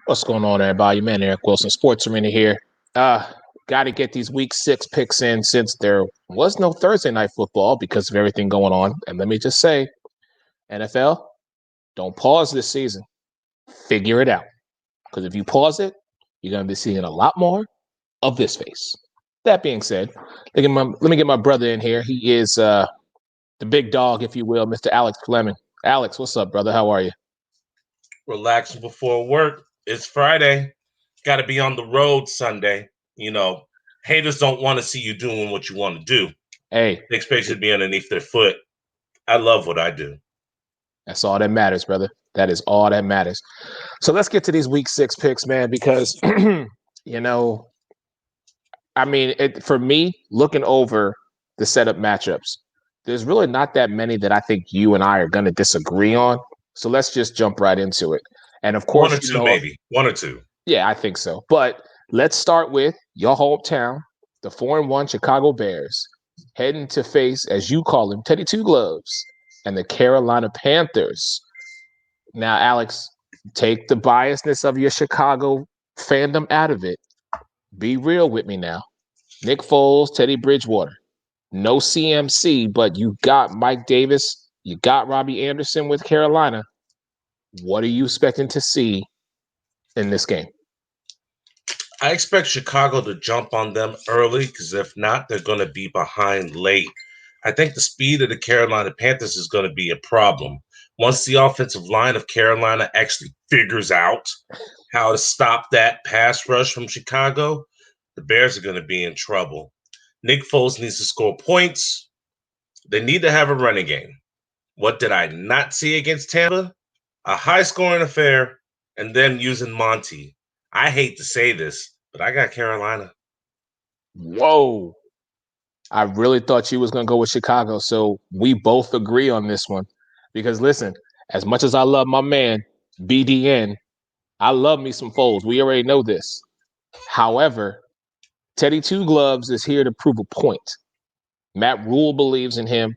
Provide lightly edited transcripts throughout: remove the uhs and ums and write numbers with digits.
What's going on, everybody? Man, Eric Wilson, Sports Arena here. Got to get these Week 6 picks in since there was no Thursday night football because of everything going on. And let me just say, NFL, don't pause this season. Figure it out. Because if you pause it, you're going to be seeing a lot more of this face. That being said, let me get my brother in here. He is the big dog, if you will, Mr. Alex Fleming. Alex, what's up, brother? How are you? Relaxing before work. It's Friday. Got to be on the road Sunday. Haters don't want to see you doing what you want to do. Hey, They expect you to be underneath their foot. I love what I do. that's all that matters, brother. That is all that matters. So let's get to these Week 6 picks, man, because you know, for me, looking over the setup matchups, there's really not that many that I think you and I are going to disagree on. So let's just jump right into it. And of One course, or two, maybe. One or two. yeah, I think so. But let's start with your hometown, the 4-1 Chicago Bears, heading to face, as you call them, Teddy Two Gloves, and the Carolina Panthers. Now, Alex, take the biasness of your Chicago fandom out of it. Be real with me now. Nick Foles, Teddy Bridgewater. No CMC, but you got Mike Davis. You got Robbie Anderson with Carolina. What are you expecting to see in this game? I expect Chicago to jump on them early because if not, they're going to be behind late. I think the speed of the Carolina Panthers is going to be a problem. Once the offensive line of Carolina actually figures out how to stop that pass rush from Chicago, the Bears are going to be in trouble. Nick Foles needs to score points. They need to have a running game. What did I not see against Tampa? A high scoring affair and them using Monty. I hate to say this, but I got Carolina. Whoa. I really thought you was going to go with Chicago. So we both agree on this one. Because listen, as much as I love my man, BDN, I love me some Foles. We already know this. However, Teddy Two Gloves is here to prove a point. Matt Rule believes in him.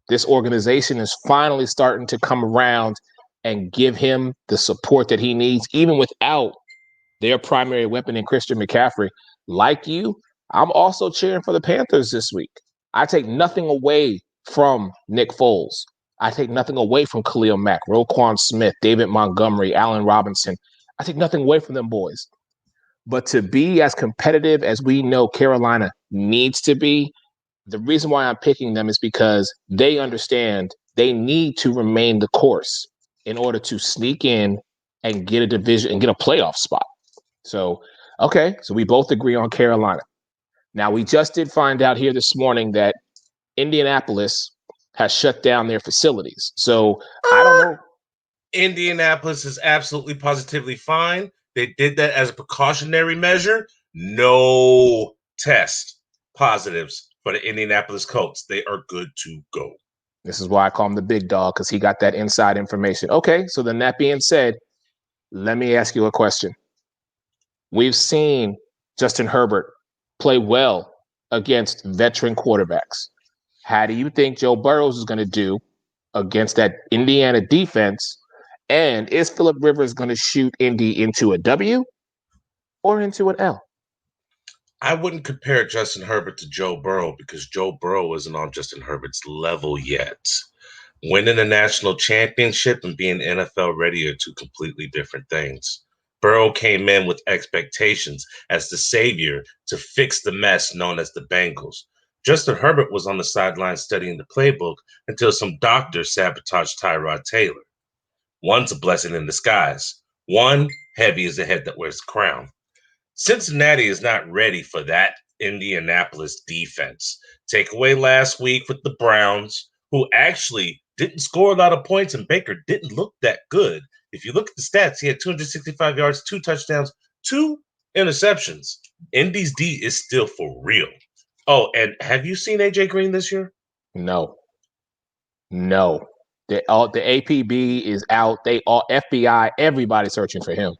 This organization is finally starting to come around and give him the support that he needs, even without their primary weapon in Christian McCaffrey. Like you, I'm also cheering for the Panthers this week. I take nothing away from Nick Foles. I take nothing away from Khalil Mack, Roquan Smith, David Montgomery, Allen Robinson. I take nothing away from them boys. But to be as competitive as we know Carolina needs to be, the reason why I'm picking them is because they understand they need to remain the course in order to sneak in and get a division and get a playoff spot. So, okay, so we both agree on Carolina. Now, we just did find out here this morning that Indianapolis has shut down their facilities. So, I don't know. Indianapolis is absolutely positively fine. They did that as a precautionary measure. No test positives for the Indianapolis Colts. They are good to go. This is why I call him the big dog because he got that inside information. Okay, so then that being said, let me ask you a question. We've seen Justin Herbert play well against veteran quarterbacks. How do you think Joe Burrows is going to do against that Indiana defense? And is Philip Rivers going to shoot Indy into a W or into an L? I wouldn't compare Justin Herbert to Joe Burrow because Joe Burrow isn't on Justin Herbert's level yet. Winning a national championship and being NFL ready are two completely different things. Burrow came in with expectations as the savior to fix the mess known as the Bengals. Justin Herbert was on the sideline studying the playbook until some doctors sabotaged Tyrod Taylor. One's a blessing in disguise. One, heavy as the head that wears the crown. Cincinnati is not ready for that Indianapolis defense. Take away last week with the Browns, who actually didn't score a lot of points, and Baker didn't look that good. If you look at the stats, he had 265 yards, 2 touchdowns, 2 interceptions. Indy's D is still for real. Oh, and have you seen AJ Green this year? No, no. The APB is out. They all FBI. Everybody's searching for him.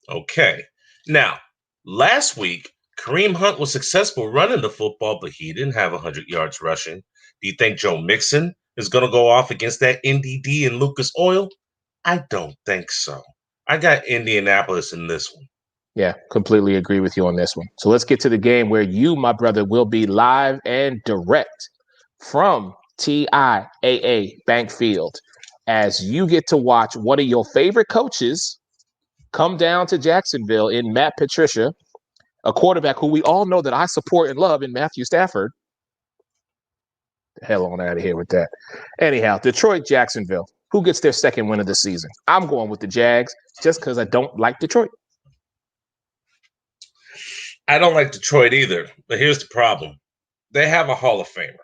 Okay. Now, last week, Kareem Hunt was successful running the football, but he didn't have 100 yards rushing. Do you think Joe Mixon is going to go off against that NDD and Lucas Oil? I don't think so. I got Indianapolis in this one. Yeah, completely agree with you on this one. So let's get to the game where you, my brother, will be live and direct from TIAA Bank Field as you get to watch one of your favorite coaches come down to Jacksonville in Matt Patricia, a quarterback who we all know that I support and love in Matthew Stafford. The hell on out of here with that. Anyhow, Detroit, Jacksonville. Who gets their second win of the season? I'm going with the Jags just because I don't like Detroit. I don't like Detroit either, but here's the problem. They have a Hall of Famer,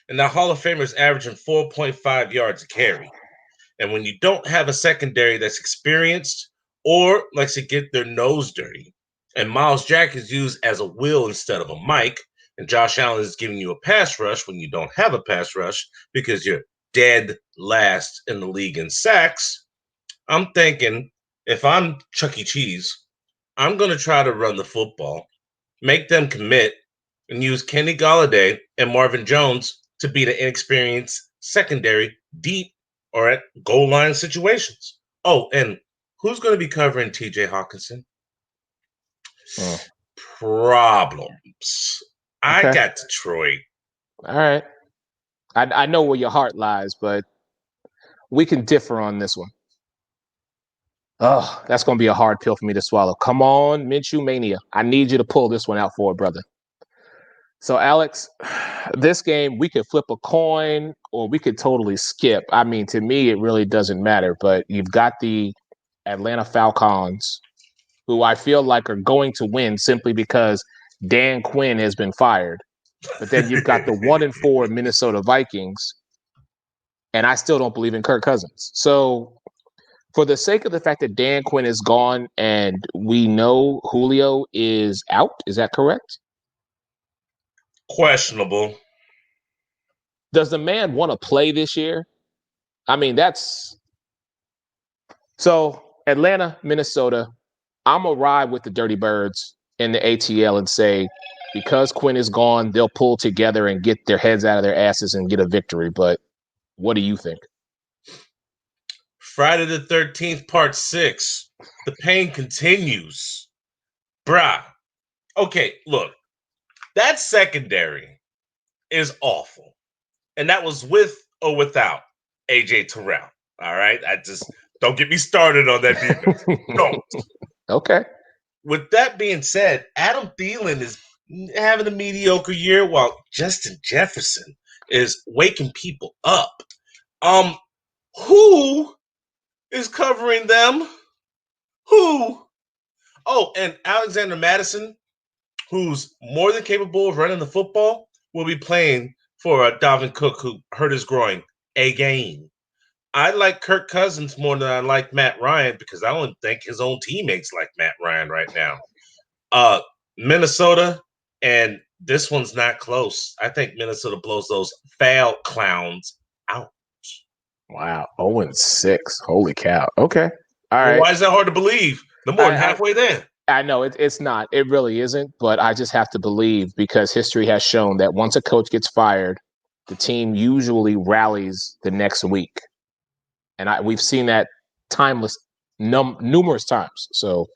and that Hall of Famer is averaging 4.5 yards a carry. And when you don't have a secondary that's experienced or likes to get their nose dirty, and Miles Jack is used as a will instead of a mic, and Josh Allen is giving you a pass rush when you don't have a pass rush because you're dead last in the league in sacks, I'm thinking if I'm Chuck E. Cheese, I'm going to try to run the football, make them commit, and use Kenny Galladay and Marvin Jones to be the inexperienced secondary deep or at goal line situations. Oh, and who's going to be covering TJ Hawkinson? Problems. I Okay. got Detroit. All right. I know where your heart lies, but we can differ on this one. Oh, that's going to be a hard pill for me to swallow. Come on, Minshew Mania. I need you to pull this one out for it, brother. So, Alex, this game, we could flip a coin or we could totally skip. I mean, to me, it really doesn't matter. But you've got the Atlanta Falcons, who I feel like are going to win simply because Dan Quinn has been fired. But then you've got the 1-4 Minnesota Vikings, and I still don't believe in Kirk Cousins. So, for the sake of the fact that Dan Quinn is gone and we know Julio is out, is that correct? Questionable. Does the man want to play this year? I mean, that's so Atlanta, Minnesota. I'm gonna ride with the Dirty Birds in the ATL and say because Quinn is gone, they'll pull together and get their heads out of their asses and get a victory. But what do you think? Friday the 13th, part 6. The pain continues. Bruh. Okay, look, that secondary is awful. And that was with or without AJ Terrell. All right. I just don't get me started on that defense. Don't. Okay. With that being said, Adam Thielen is having a mediocre year while Justin Jefferson is waking people up. Who is covering them? Who? Oh, and Alexander Madison, who's more than capable of running the football, will be playing for Dalvin Cook, who hurt his groin again. I like Kirk Cousins more than I like Matt Ryan because I don't think his own teammates like Matt Ryan right now. Minnesota, and this one's not close. I think Minnesota blows those foul clowns out. Wow. 0-6. Holy cow. Okay. All Well, right. why is that hard to believe? They're more than I, halfway there. I know it's not. It really isn't. But I just have to believe because history has shown that once a coach gets fired, the team usually rallies the next week, and we've seen that timeless numerous times. So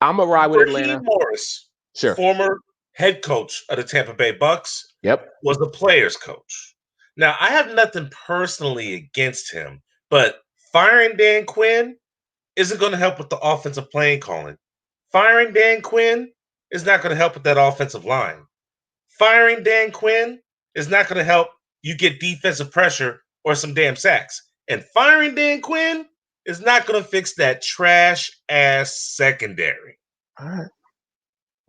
I'm a ride with Raheem Atlanta. Morris, Sure. former head coach of the Tampa Bay Bucks, Yep. was the players' coach. Now, I have nothing personally against him, but firing Dan Quinn isn't going to help with the offensive playing calling. Firing Dan Quinn is not going to help with that offensive line. Firing Dan Quinn is not going to help you get defensive pressure or some damn sacks. And firing Dan Quinn is not going to fix that trash ass secondary. All right.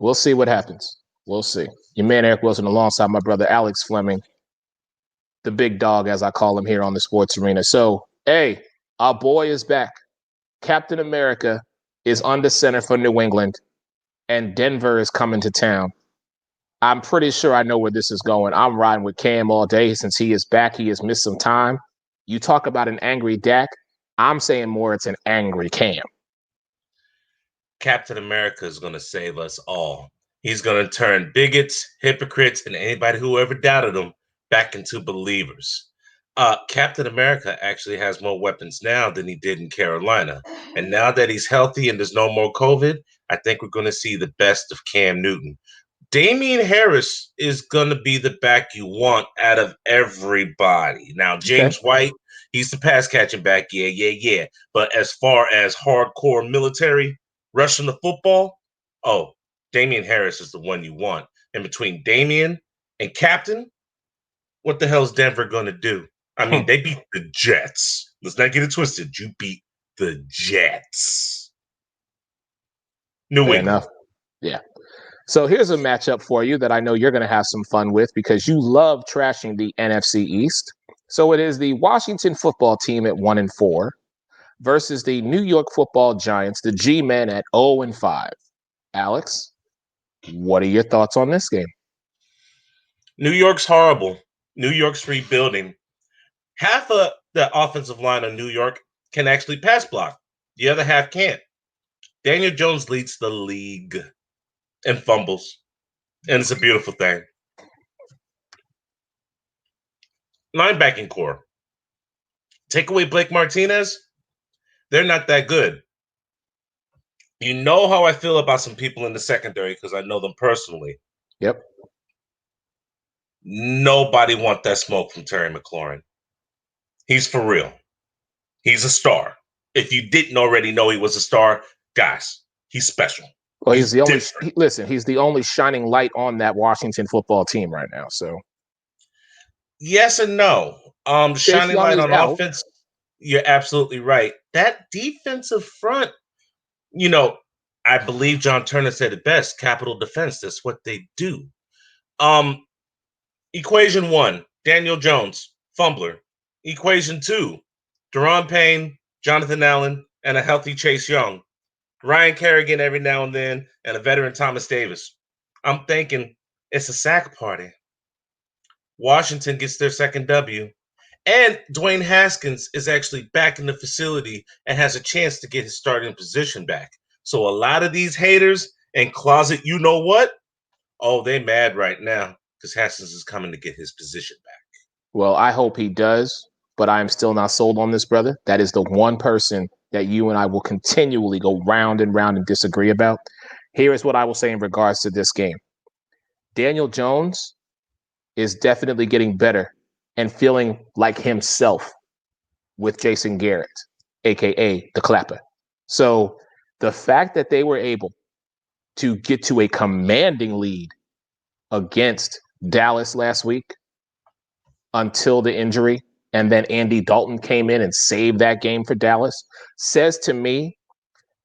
We'll see what happens. We'll see. Your man Eric Wilson alongside my brother Alex Fleming, the big dog, as I call him here on the sports arena. So, hey, our boy is back. Captain America is under center for New England, and Denver is coming to town. I'm pretty sure I know where this is going. I'm riding with Cam all day since he is back. He has missed some time. You talk about an angry Dak. I'm saying more it's an angry Cam. Captain America is going to save us all. He's going to turn bigots, hypocrites, and anybody who ever doubted him back into believers. Captain America actually has more weapons now than he did in Carolina. And now that he's healthy and there's no more COVID, I think we're going to see the best of Cam Newton. Damian Harris is going to be the back you want out of everybody. Now, Okay. James White, he's the pass catching back. Yeah. But as far as hardcore military rushing the football, oh, Damian Harris is the one you want. And between Damian and Captain, what the hell is Denver going to do? I mean, they beat the Jets. Let's not get it twisted. You beat the Jets. New Fair England. enough. Yeah. So here's a matchup for you that I know you're going to have some fun with because you love trashing the NFC East. So it is the Washington football team at 1-4 versus the New York football Giants, the G-Men at 0-5. Alex, what are your thoughts on this game? New York's horrible. New York's rebuilding. Half of the offensive line of New York can actually pass block. The other half can't. Daniel Jones leads the league in fumbles, and it's a beautiful thing. Linebacking core. Take away Blake Martinez, they're not that good. You know how I feel about some people in the secondary because I know them personally. Yep. Nobody wants that smoke from Terry McLaurin. He's for real. He's a star. If you didn't already know he was a star, guys, he's special. Well, he's He's the only. different. Listen, he's the only shining light on that Washington football team right now. So Yes and no. Chase Shining Young light is on out. offense. You're absolutely right. That defensive front, you know, I believe John Turner said it best. Capital defense. That's what they do. Um, Equation one, Daniel Jones, fumbler. Equation two, Deron Payne, Jonathan Allen, and a healthy Chase Young. Ryan Kerrigan every now and then, and a veteran Thomas Davis. I'm thinking it's a sack party. Washington gets their second W. And Dwayne Haskins is actually back in the facility and has a chance to get his starting position back. So a lot of these haters and closet, you know what? Oh, they mad right now because Haskins is coming to get his position back. Well, I hope he does, but I am still not sold on this, brother. That is the one person that you and I will continually go round and round and disagree about. Here is what I will say in regards to this game. Daniel Jones is definitely getting better and feeling like himself with Jason Garrett, aka the Clapper. So the fact that they were able to get to a commanding lead against Dallas last week until the injury, and then Andy Dalton came in and saved that game for Dallas, says to me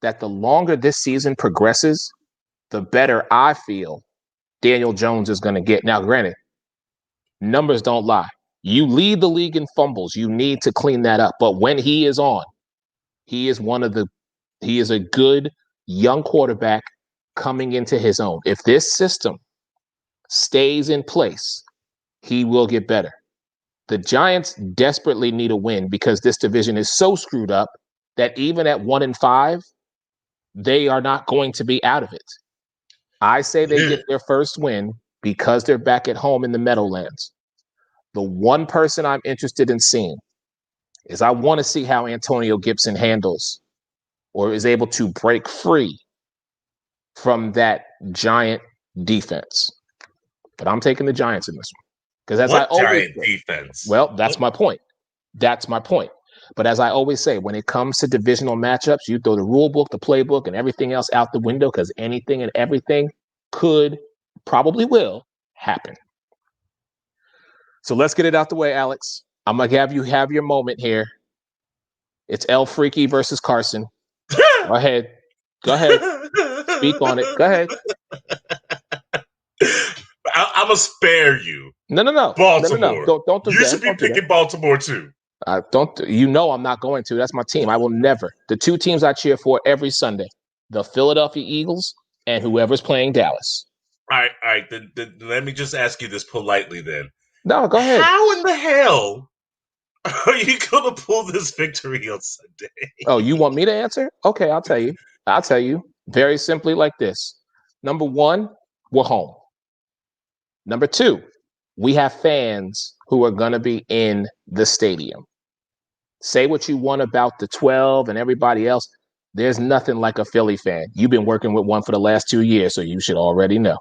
that the longer this season progresses, the better I feel Daniel Jones is going to get. Now, granted, numbers don't lie. You lead the league in fumbles. You need to clean that up. But when he is on, he is he is a good young quarterback coming into his own. If this system stays in place, he will get better. The Giants desperately need a win because this division is so screwed up that even at 1-5, they are not going to be out of it. I say they get their first win because they're back at home in the Meadowlands. The one person I'm interested in seeing is I want to see how Antonio Gibson handles or is able to break free from that Giant defense. But I'm taking the Giants in this one. Because as I What always giant say, defense? well, that's my point. That's my point. But as I always say, when it comes to divisional matchups, you throw the rule book, the playbook, and everything else out the window because anything and everything could, probably will, happen. So let's get it out the way, Alex. I'm gonna have you have your moment here. It's El Freaky versus Carson. Go ahead. Go ahead. Speak on it. Go ahead. I'm gonna spare you. No, no, no, no, no, no. Baltimore. Don't do You that. should be Don't do that. picking Baltimore too. Don't. You know I'm not going to. That's my team. I will never. The two teams I cheer for every Sunday: the Philadelphia Eagles and whoever's playing Dallas. All right. Then let me just ask you this politely. Then, No, go ahead. how in the hell are you gonna pull this victory on Sunday? Oh, you want me to answer? Okay, I'll tell you. I'll tell you very simply like this. Number one, we're home. Number two, we have fans who are going to be in the stadium. Say what you want about the 12 and everybody else. There's nothing like a Philly fan. You've been working with one for the last 2 years, so you should already know.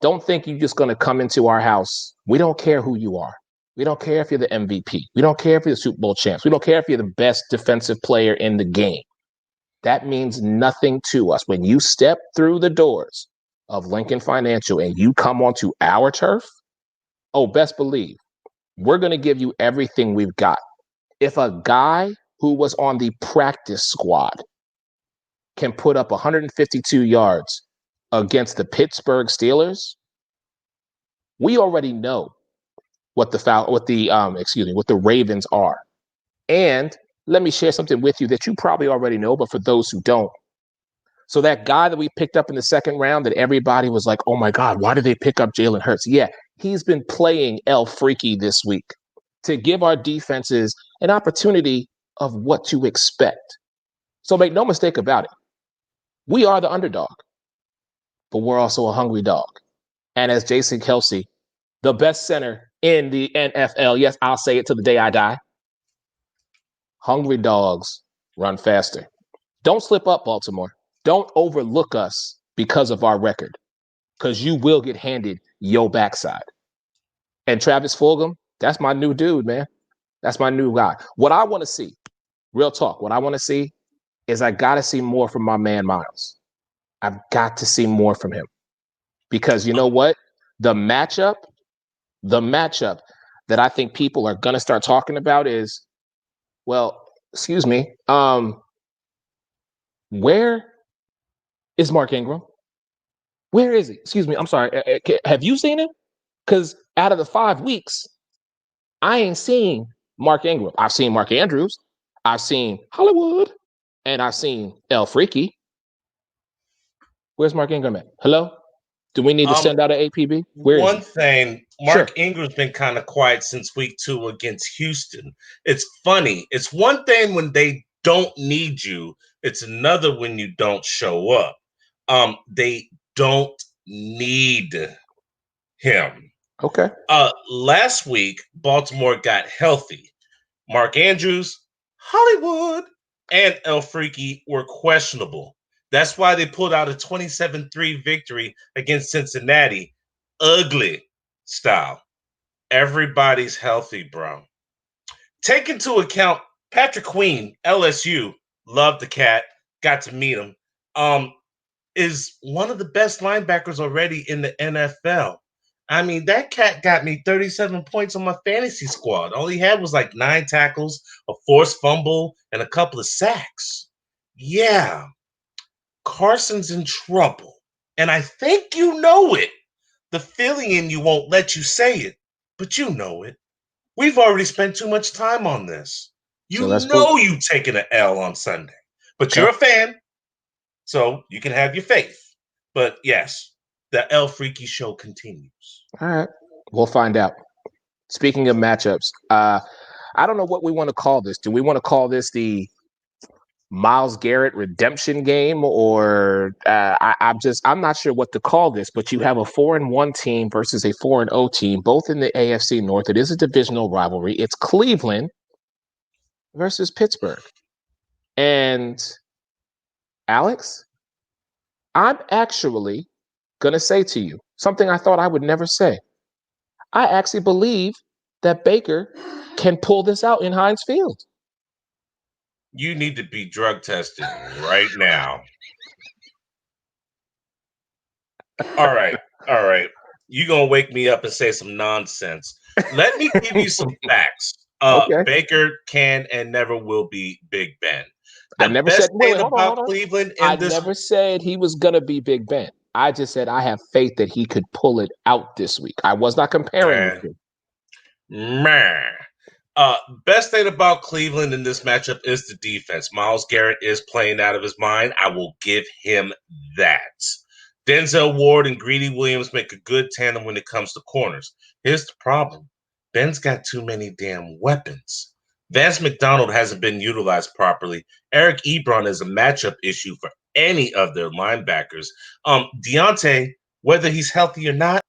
Don't think you're just going to come into our house. We don't care who you are. We don't care if you're the MVP. We don't care if you're the Super Bowl champs. We don't care if you're the best defensive player in the game. That means nothing to us. When you step through the doors of Lincoln Financial and you come onto our turf, oh, best believe we're going to give you everything we've got. If a guy who was on the practice squad can put up 152 yards against the Pittsburgh Steelers, we already know what the Ravens are. And let me share something with you that you probably already know, but for those who don't. So that guy that we picked up in the second round that everybody was like, oh my God, why did they pick up Jalen Hurts? Yeah, he's been playing El Freaky this week to give our defenses an opportunity of what to expect. So make no mistake about it. We are the underdog, but we're also a hungry dog. And as Jason Kelsey, the best center in the NFL, yes, I'll say it to the day I die, hungry dogs run faster. Don't slip up, Baltimore. Don't overlook us because of our record, because you will get handed your backside. And Travis Fulgham, that's my new dude, man. That's my new guy. What I want to see, real talk, what I want to see is I got to see more from my man Miles. I've got to see more from him because you know what? The matchup that I think people are going to start talking about is, well, excuse me, where is Mark Ingram? Where is he? Excuse me, I'm sorry. Have you seen him? Because out of the 5 weeks, I ain't seen Mark Ingram. I've seen Mark Andrews. I've seen Hollywood. And I've seen El Freaky. Where's Mark Ingram at? Hello? Do we need to send out an APB? Where is One he? thing, Sure. Mark Ingram's been kind of quiet since week 2 against Houston. It's funny. It's one thing when they don't need you. It's another when you don't show up. They don't need him. Okay. Last week, Baltimore got healthy. Mark Andrews, Hollywood, and El Freaky were questionable. That's why they pulled out a 27-3 victory against Cincinnati. Ugly style. Everybody's healthy, bro. Take into account Patrick Queen, LSU, loved the cat, got to meet him, is one of the best linebackers already in the NFL. I mean, that cat got me 37 points on my fantasy squad. All he had was like 9 tackles, a forced fumble, and a couple of sacks. Yeah, Carson's in trouble. And I think you know it. The feeling in you won't let you say it, but you know it. We've already spent too much time on this. So You let's go. know you taking an L on Sunday, but Okay. you're a fan, so you can have your faith. But yes, the El Freaky show continues. All right. We'll find out. Speaking of matchups, I don't know what we want to call this. Do we want to call this the Miles Garrett redemption game, or I'm not sure what to call this. But you have a 4-1 team versus a 4-0 team, both in the AFC North. It is a divisional rivalry. It's Cleveland versus Pittsburgh, and Alex, I'm actually gonna say to you something I thought I would never say. I actually believe that Baker can pull this out in Heinz Field. You need to be drug tested right now. All right. All right. You're going to wake me up and say some nonsense. Let me give you some facts. Okay. Baker can and never will be Big Ben. I The never said, best wait, thing hold on, about hold on. Cleveland I in this never said he was going to be Big Ben. I just said I have faith that he could pull it out this week. I was not comparing the man, two. man. Best thing about Cleveland in this matchup is the defense. Miles Garrett is playing out of his mind. I will give him that. Denzel Ward and Greedy Williams make a good tandem when it comes to corners. Here's the problem. Ben's got too many damn weapons. Vance McDonald hasn't been utilized properly. Eric Ebron is a matchup issue for any of their linebackers. Deontay, whether he's healthy or not,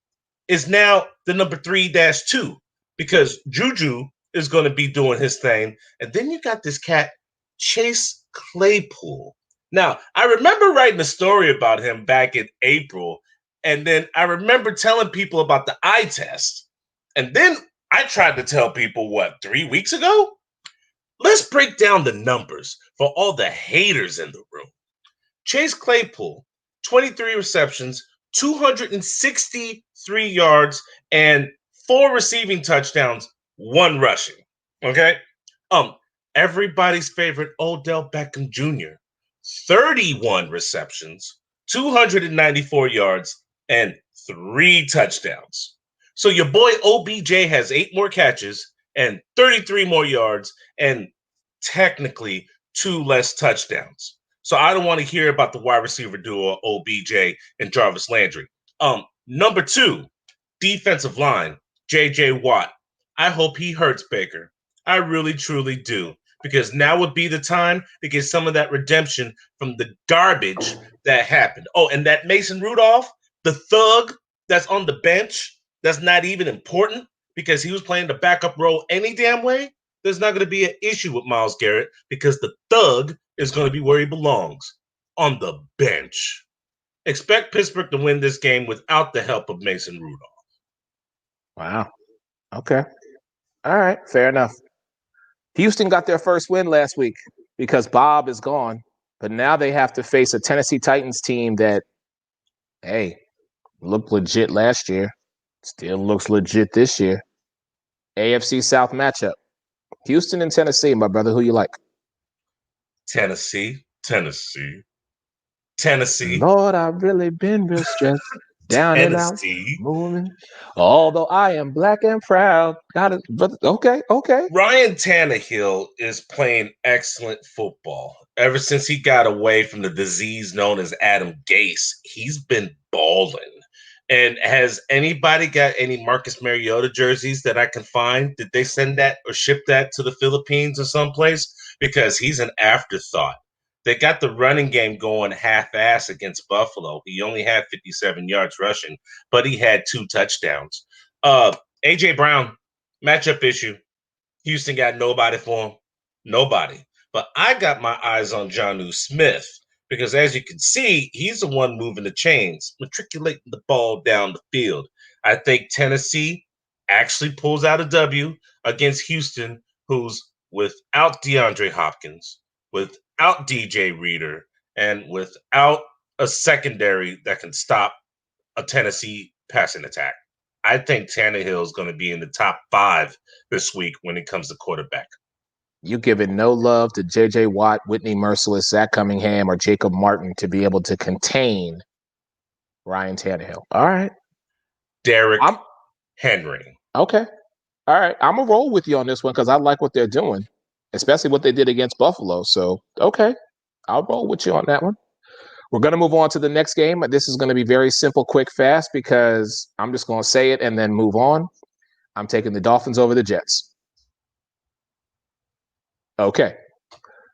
is now the number 3-2 because Juju is going to be doing his thing. And then you got this cat, Chase Claypool. Now, I remember writing a story about him back in April. And then I remember telling people about the eye test. And then I tried to tell people, 3 weeks ago? Let's break down the numbers for all the haters in the room. Chase Claypool, 23 receptions, 263 yards, and 4 receiving touchdowns, 1 rushing. Okay. Um, Everybody's favorite Odell Beckham Jr., 31 receptions, 294 yards, and 3 touchdowns. So your boy OBJ has 8 more catches and 33 more yards and technically 2 less touchdowns. So I don't want to hear about the wide receiver duo OBJ and Jarvis Landry. Number 2, defensive line, JJ Watt. I hope he hurts Baker. I really truly do. Because now would be the time to get some of that redemption from the garbage that happened. Oh, and that Mason Rudolph, the thug that's on the bench, that's not even important because he was playing the backup role any damn way. There's not going to be an issue with Myles Garrett because the thug is going to be where he belongs, on the bench. Expect Pittsburgh to win this game without the help of Mason Rudolph. Wow. Okay. All right. Fair enough. Houston got their first win last week because Bob is gone. But now they have to face a Tennessee Titans team that, hey, looked legit last year. Still looks legit this year. AFC South matchup. Houston and Tennessee, my brother. Who you like? Tennessee, Tennessee, Tennessee, Lord, I've really been real stressed. Down and out, Tennessee. moving. Although I am black and proud. Got it. But okay, okay. Ryan Tannehill is playing excellent football. Ever since he got away from the disease known as Adam Gase, he's been balling. And has anybody got any Marcus Mariota jerseys that I can find? Did they send that or ship that to the Philippines or someplace? Because he's an afterthought. They got the running game going half-ass against Buffalo. He only had 57 yards rushing, but he had 2 touchdowns. AJ Brown, matchup issue. Houston got nobody for him. Nobody. But I got my eyes on Jonnu Smith because, as you can see, he's the one moving the chains, matriculating the ball down the field. I think Tennessee actually pulls out a W against Houston, who's without DeAndre Hopkins, without DJ Reader, and without a secondary that can stop a Tennessee passing attack. I think Tannehill is going to be in the top 5 this week when it comes to quarterback. You giving no love to J.J. Watt, Whitney Merciless, Zach Cunningham, or Jacob Martin to be able to contain Ryan Tannehill. All right. Derrick I'm Henry. okay. All right. I'm going to roll with you on this one because I like what they're doing, especially what they did against Buffalo. So, okay. I'll roll with you on that one. We're going to move on to the next game. This is going to be very simple, quick, fast because I'm just going to say it and then move on. I'm taking the Dolphins over the Jets. Okay.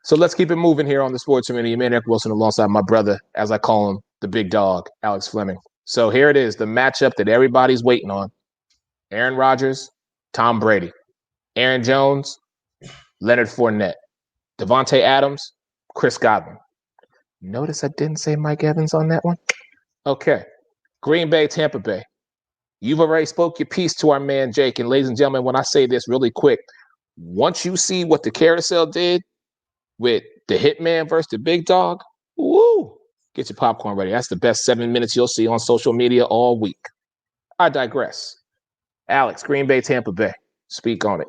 So let's keep it moving here on the Sports Arena. Man, Eric Wilson alongside my brother, as I call him, the big dog, Alex Fleming. So here it is, the matchup that everybody's waiting on. Aaron Rodgers, Tom Brady. Aaron Jones, Leonard Fournette. Devontae Adams, Chris Godwin. Notice I didn't say Mike Evans on that one? Okay. Green Bay, Tampa Bay. You've already spoke your piece to our man Jake. And ladies and gentlemen, when I say this really quick, once you see what the carousel did with the Hitman versus the Big Dog, woo, get your popcorn ready. That's the best 7 minutes you'll see on social media all week. I digress. Alex, Green Bay, Tampa Bay. Speak on it.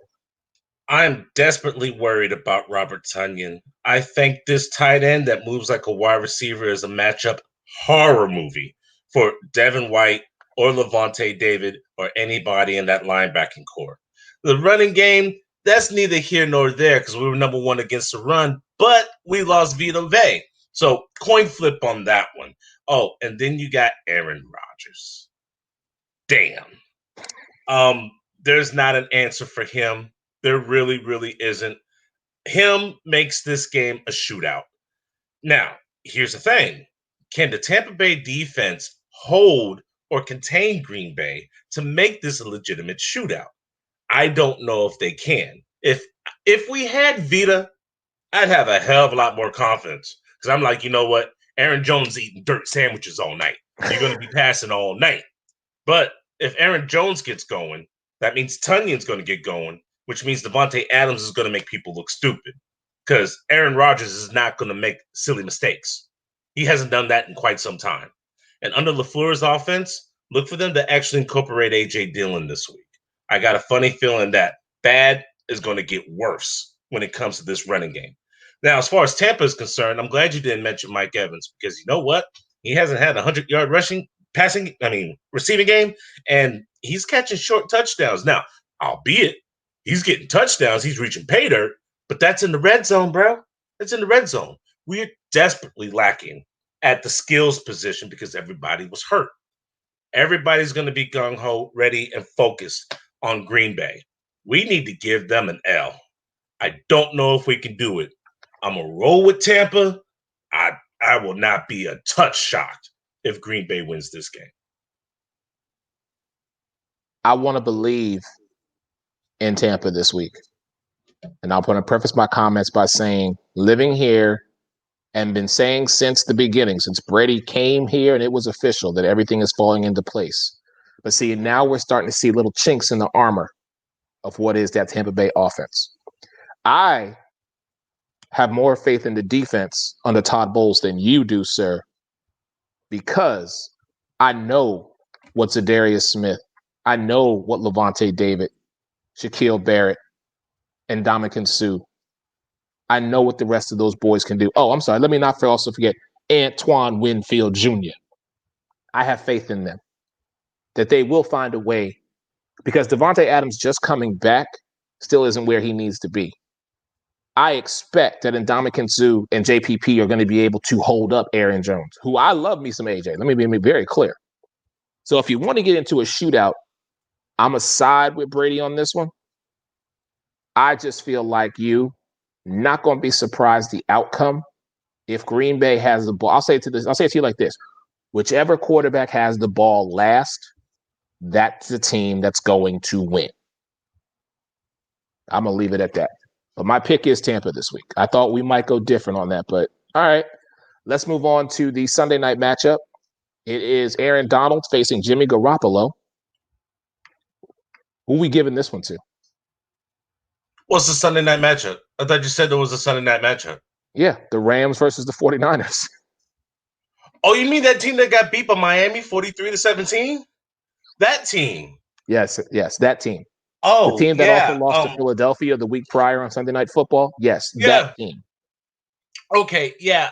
I'm desperately worried about Robert Tonyan. I think this tight end that moves like a wide receiver is a matchup horror movie for Devin White or Levante David or anybody in that linebacking core. The running game, that's neither here nor there because we were number 1 against the run, but we lost Vita Vey. So coin flip on that one. Oh, and then you got Aaron Rodgers. Damn. There's not an answer for him. There really, really isn't. Him makes this game a shootout. Now, here's the thing. Can the Tampa Bay defense hold or contain Green Bay to make this a legitimate shootout. I don't know if they can. If we had Vita, I'd have a hell of a lot more confidence because I'm like, you know what? Aaron Jones eating dirt sandwiches all night. You're going to be passing all night. But if Aaron Jones gets going, that means Tunyon's going to get going, which means Devontae Adams is going to make people look stupid because Aaron Rodgers is not going to make silly mistakes. He hasn't done that in quite some time. And under LaFleur's offense, look for them to actually incorporate A.J. Dillon this week. I got a funny feeling that bad is going to get worse when it comes to this running game. Now, as far as Tampa is concerned, I'm glad you didn't mention Mike Evans because you know what? He hasn't had a 100-yard receiving game, and he's catching short touchdowns. Now, albeit he's getting touchdowns, he's reaching pay dirt, but that's in the red zone, bro. That's in the red zone. We're desperately lacking at the skills position because everybody was hurt. Everybody's going to be gung-ho, ready, and focused on Green Bay. We need to give them an L. I don't know if we can do it. I'm going to roll with Tampa. I will not be a touch shocked if Green Bay wins this game. I want to believe in Tampa this week. And I'll want to preface my comments by saying, living here and been saying since the beginning, since Brady came here and it was official that everything is falling into place. But see, now we're starting to see little chinks in the armor of what is that Tampa Bay offense. I have more faith in the defense under Todd Bowles than you do, sir, because I know what's Zadarius Smith. I know what Levante David, Shaquille Barrett, and Ndamukong Suh. I know what the rest of those boys can do. Oh, I'm sorry. Let me not also forget Antoine Winfield Jr. I have faith in them that they will find a way because Devontae Adams just coming back still isn't where he needs to be. I expect that Ndamukong Suh and JPP are going to be able to hold up Aaron Jones, who I love me some AJ. Let me be very clear. So if you want to get into a shootout, I'm a side with Brady on this one. I just feel like you not going to be surprised the outcome if Green Bay has the ball. I'll say it to you like this. Whichever quarterback has the ball last, that's the team that's going to win. I'm going to leave it at that. But my pick is Tampa this week. I thought we might go different on that, but all right. Let's move on to the Sunday night matchup. It is Aaron Donald facing Jimmy Garoppolo. Who we giving this one to? What's the Sunday night matchup? I thought you said there was a Sunday night matchup. Yeah, the Rams versus the 49ers. Oh, you mean that team that got beat by Miami 43-17? That team. Yes, that team. Oh, the team that yeah. also lost to Philadelphia the week prior on Sunday Night Football. Yes, yeah. That team. Okay, yeah.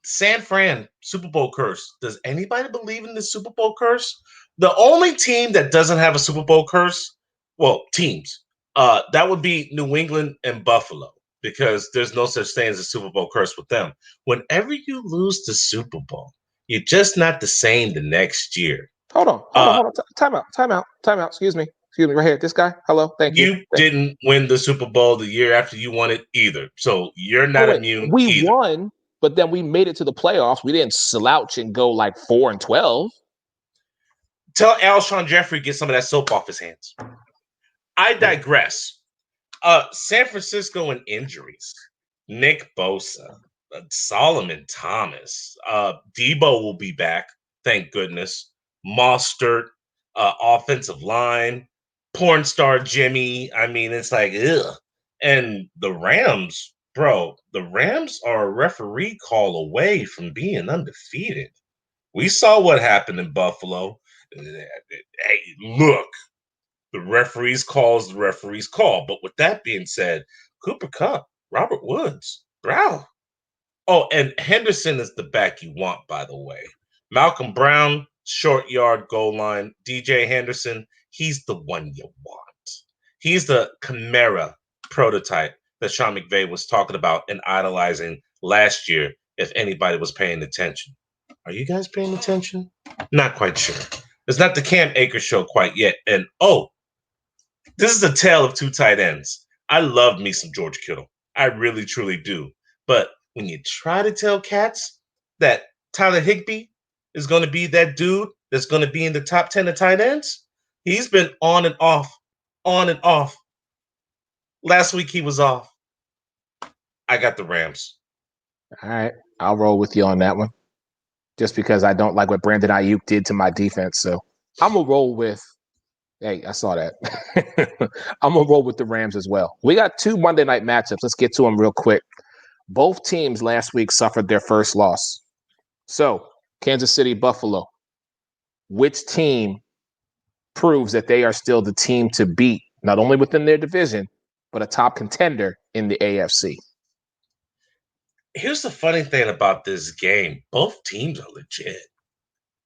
San Fran, Super Bowl curse. Does anybody believe in the Super Bowl curse? The only team that doesn't have a Super Bowl curse, well, teams, that would be New England and Buffalo, because there's no such thing as a Super Bowl curse with them. Whenever you lose the Super Bowl, you're just not the same the next year. Hold on. Time out. Excuse me, right here. This guy. Hello, thank you. You didn't win the Super Bowl the year after you won it either, so you're not immune. We won, but then we made it to the playoffs. We didn't slouch and go like 4-12. Tell Alshon Jeffrey get some of that soap off his hands. I digress. San Francisco and injuries. Nick Bosa, Solomon Thomas, Debo will be back. Thank goodness. Mostert, offensive line, porn star Jimmy. I mean, it's like, ugh. And the Rams, bro, the Rams are a referee call away from being undefeated. We saw what happened in Buffalo. Hey, look, the referee's call is the referee's call. But with that being said, Cooper Kupp, Robert Woods, Brown. Oh, and Henderson is the back you want, by the way. Malcolm Brown, short yard goal line. DJ Henderson, he's the one you want. He's the Chimera prototype that Sean McVay was talking about and idolizing last year, if anybody was paying attention. Are you guys paying attention? Not quite sure. It's not the Cam Akers show quite yet. And this is a tale of two tight ends. I love me some George Kittle. I really, truly do. But when you try to tell cats that Tyler Higbee is going to be that dude that's going to be in the top 10 of tight ends? He's been on and off, on and off. Last week he was off. I got the Rams. All right. I'll roll with you on that one. Just because I don't like what Brandon Ayuk did to my defense. So I'm going to roll with, hey, I saw that. I'm going to roll with the Rams as well. We got 2 Monday night matchups. Let's get to them real quick. Both teams last week suffered their first loss. So, Kansas City, Buffalo. Which team proves that they are still the team to beat, not only within their division, but a top contender in the AFC? Here's the funny thing about this game. Both teams are legit.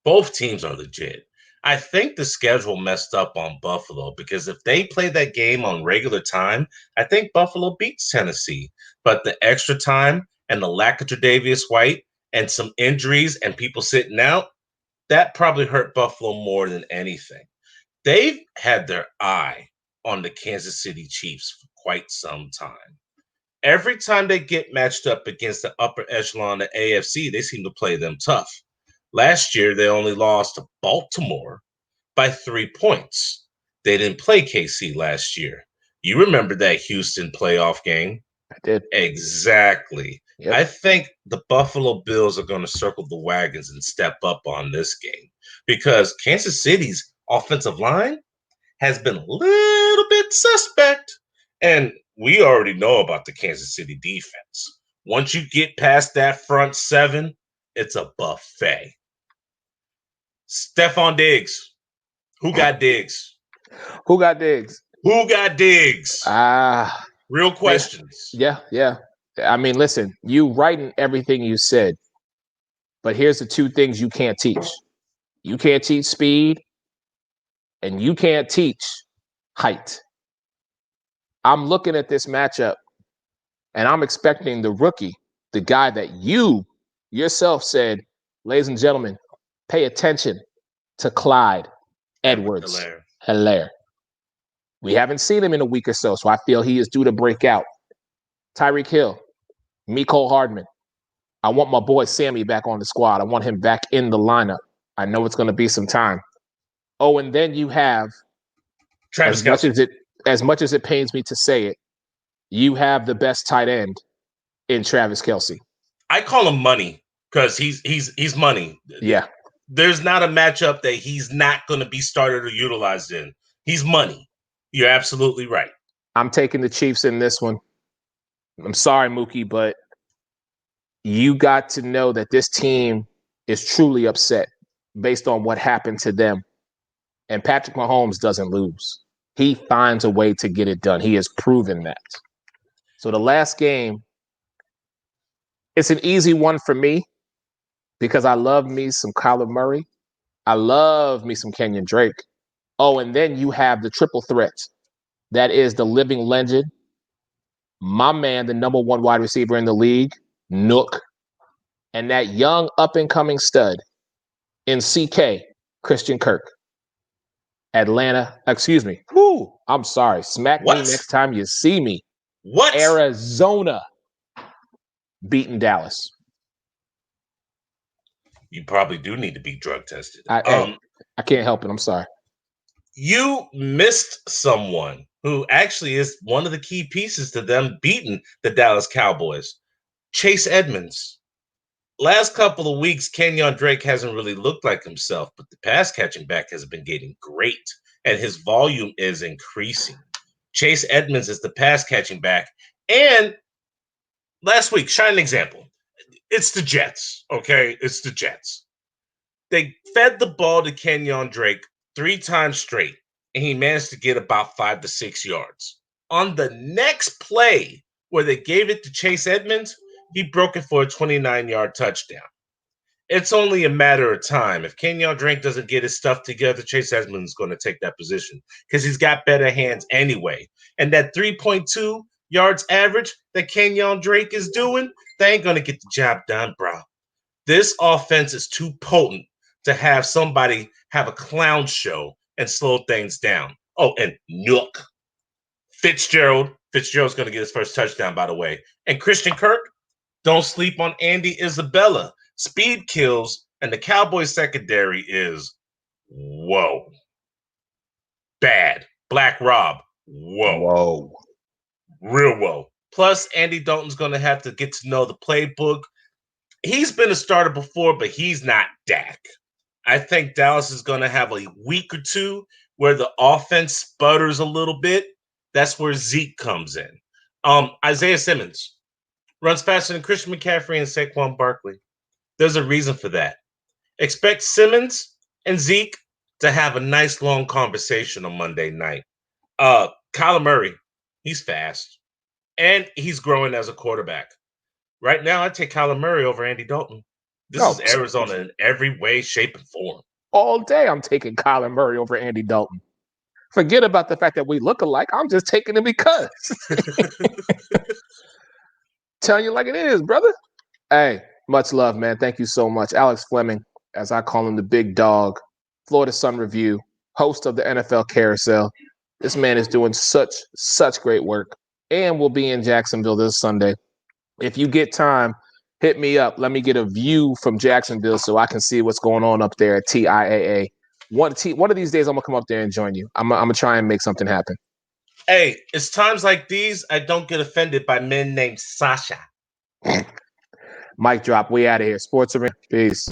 Both teams are legit. I think the schedule messed up on Buffalo because if they play that game on regular time, I think Buffalo beats Tennessee. But the extra time and the lack of Tre'Davious White and some injuries and people sitting out, that probably hurt Buffalo more than anything. They've had their eye on the Kansas City Chiefs for quite some time. Every time they get matched up against the upper echelon of the AFC, they seem to play them tough. Last year, they only lost to Baltimore by 3 points. They didn't play KC last year. You remember that Houston playoff game? I did. Exactly. Yep. I think the Buffalo Bills are going to circle the wagons and step up on this game because Kansas City's offensive line has been a little bit suspect. And we already know about the Kansas City defense. Once you get past that front 7, it's a buffet. Stephon Diggs. Who got Diggs? Who got Diggs? Who got Diggs? Real questions. Yeah. I mean, listen, you right in everything you said, but here's the 2 things you can't teach. You can't teach speed, and you can't teach height. I'm looking at this matchup, and I'm expecting the rookie, the guy that you yourself said, ladies and gentlemen, pay attention to Clyde Edwards-Helaire. We haven't seen him in a week or so I feel he is due to break out. Tyreek Hill, Mecole Hardman. I want my boy Sammy back on the squad. I want him back in the lineup. I know it's going to be some time. Oh, and then you have, Travis Kelce. As much as it pains me to say it, you have the best tight end in Travis Kelce. I call him money because he's money. Yeah. There's not a matchup that he's not going to be started or utilized in. He's money. You're absolutely right. I'm taking the Chiefs in this one. I'm sorry, Mookie, but you got to know that this team is truly upset based on what happened to them. And Patrick Mahomes doesn't lose. He finds a way to get it done. He has proven that. So the last game, it's an easy one for me because I love me some Kyler Murray. I love me some Kenyon Drake. Oh, and then you have the triple threat. That is the living legend, my man, the number 1 wide receiver in the league, Nook, and that young up-and-coming stud in CK, Christian Kirk. I'm sorry. Smack me next time you see me. What? Arizona beating Dallas. You probably do need to be drug tested. I can't help it. I'm sorry. You missed someone who actually is one of the key pieces to them beating the Dallas Cowboys. Chase Edmonds. Last couple of weeks, Kenyon Drake hasn't really looked like himself, but the pass catching back has been getting great, and his volume is increasing. Chase Edmonds is the pass catching back. And last week, shining example. It's the Jets, okay? It's the Jets. They fed the ball to Kenyon Drake 3 times straight, and he managed to get about 5 to 6 yards. On the next play, where they gave it to Chase Edmonds, he broke it for a 29-yard touchdown. It's only a matter of time. If Kenyon Drake doesn't get his stuff together, Chase Edmonds is going to take that position because he's got better hands anyway. And that 3.2 yards average that Kenyon Drake is doing, they ain't going to get the job done, bro. This offense is too potent to have somebody have a clown show and slow things down. Oh, and Nook. Fitzgerald's going to get his first touchdown, by the way. And Christian Kirk, don't sleep on Andy Isabella. Speed kills, and the Cowboys secondary is Whoa. Bad. Black Rob. Whoa. Whoa. Real whoa. Plus, Andy Dalton's going to have to get to know the playbook. He's been a starter before, but he's not Dak. I think Dallas is going to have a week or two where the offense sputters a little bit. That's where Zeke comes in. Isaiah Simmons runs faster than Christian McCaffrey and Saquon Barkley. There's a reason for that. Expect Simmons and Zeke to have a nice long conversation on Monday night. Kyler Murray, he's fast, and he's growing as a quarterback. Right now, I take Kyler Murray over Andy Dalton. This is Arizona in every way, shape, and form. All day, I'm taking Kyler Murray over Andy Dalton. Forget about the fact that we look alike. I'm just taking it because. Telling you like it is, brother. Hey, much love, man. Thank you so much. Alex Fleming, as I call him, the big dog, Florida Sun Review, host of the NFL Carousel. This man is doing such great work, and will be in Jacksonville this Sunday. If you get time, hit me up. Let me get a view from Jacksonville so I can see what's going on up there at TIAA. One of these days, I'm going to come up there and join you. I'm going to try and make something happen. Hey, it's times like these I don't get offended by men named Sasha. Mic drop. We out of here. Sports Arena. Peace.